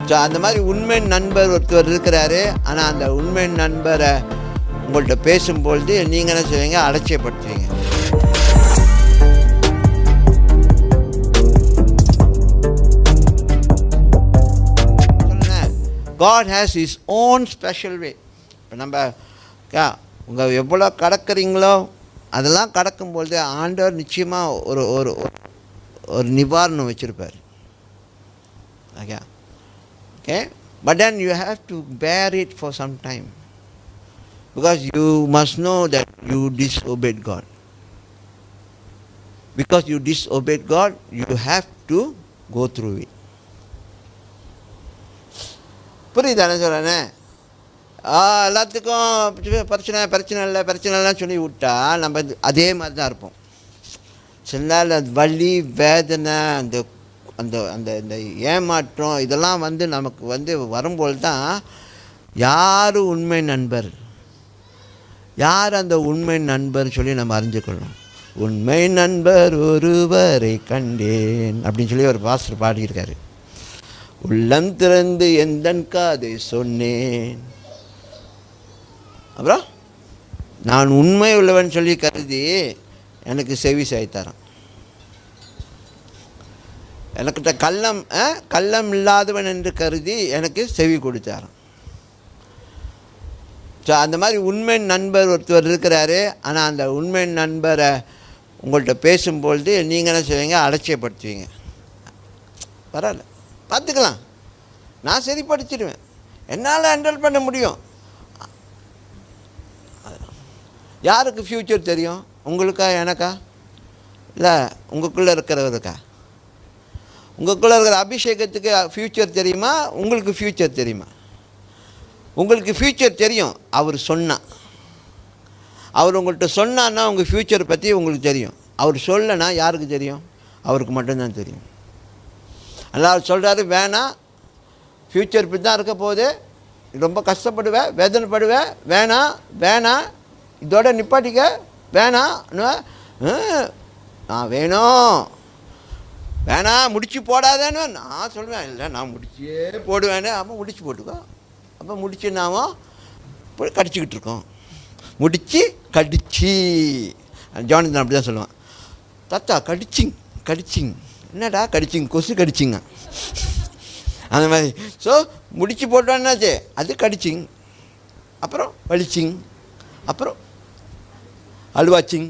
So அந்த மாதிரி உண்மை நண்பர் ஒருத்தர் இருக்கிறாரு. ஆனால் அந்த உண்மை நண்பரை உங்கள்கிட்ட பேசும்பொழுது நீங்கள் என்ன செய்வீங்க? அலட்சியப்படுத்துவீங்க. God has his own special way. இப்போ நம்ம உங்கள் எவ்வளோ கடக்கிறீங்களோ அதெல்லாம் கடக்கும்பொழுது ஆண்டவர் நிச்சயமாக ஒரு ஒரு ஒரு நிவாரணம் வச்சுருப்பார். Okay okay but then you have to bear it for some time because you must know that you disobeyed God. Because you disobeyed God, you have to go through it. புரியுது என்ன சொல்கிறேன்னு? எல்லாத்துக்கும் பிரச்சனை இல்லைன்னு சொல்லி விட்டா நம்ம அதே மாதிரி தான் இருப்போம். சில நாள் அது வலி வேதனை அந்த அந்த அந்த இந்த ஏமாற்றம் இதெல்லாம் நமக்கு வரும்போது தான் யார் உண்மை நண்பர், யார் அந்த உண்மை நண்பர்னு சொல்லி நம்ம அறிஞ்சுக்கொள்ளணும். உண்மை நண்பர் ஒருவரை கண்டேன் அப்படின்னு சொல்லி ஒரு பாஸ்டர் பாடியிருக்காரு. உள்ளம் திறந்து எந்தன் காதை சொன்னேன். அப்புறம் நான் உண்மை உள்ளவன் சொல்லி கருதி எனக்கு செவி சாய்த்தாரான். எனக்கிட்ட கள்ளம் இல்லாதவன் என்று கருதி எனக்கு செவி கொடுத்தாரான். ஸோ அந்த மாதிரி உண்மை நண்பர் ஒருத்தர் இருக்கிறாரு. ஆனால் அந்த உண்மை நண்பரை உங்கள்கிட்ட பேசும்பொழுது நீங்கள் என்ன செய்வீங்க? அலட்சியப்படுத்துவீங்க. பரவாயில்ல, பார்த்துக்கலாம், நான் சரிப்படுத்திடுவேன், என்னால் ஹேண்டில் பண்ண முடியும். யாருக்கு ஃப்யூச்சர் தெரியும்? உங்களுக்கா எனக்கா? இல்லை உங்களுக்குள்ளே இருக்கிறவருக்கா? உங்களுக்குள்ளே இருக்கிற அபிஷேகத்துக்கு ஃப்யூச்சர் தெரியுமா? உங்களுக்கு ஃப்யூச்சர் தெரியுமா? உங்களுக்கு ஃப்யூச்சர் தெரியும். அவர் சொன்னார், அவர் உங்கள்கிட்ட சொன்னான்னா உங்கள் ஃப்யூச்சரை பற்றி உங்களுக்கு தெரியும். அவர் சொல்லனா யாருக்கு தெரியும்? அவருக்கு மட்டும்தான் தெரியும். அதனால் சொல்கிறாரு, வேணாம், ஃப்யூச்சர் இப்படி தான் இருக்க போகுது, ரொம்ப கஷ்டப்படுவேன், வேதனைப்படுவேன், வேணாம், இதோட நிப்பாட்டிக்க, வேணாம், நான் வேணாம் முடிச்சு போடாதேன்னு நான் சொல்லுவேன். இல்லை நான் முடிச்சே போடுவேன்னு. அப்போ முடிச்சு போட்டுக்கோ. அப்போ முடிச்சு நாம போய் கடிச்சிக்கிட்டு இருக்கோம். கடிச்சு ஜானந்தன் அப்படி தான் சொல்லுவான். தாத்தா கடிச்சிங் என்னடா கடிச்சிங்? கொசு கடிச்சிங்க அந்த மாதிரி. ஸோ முடிச்சு போட்டோன்னாச்சே அது கடிச்சிங், அப்புறம் வலிச்சிங், அப்புறம் அழுவாச்சிங்.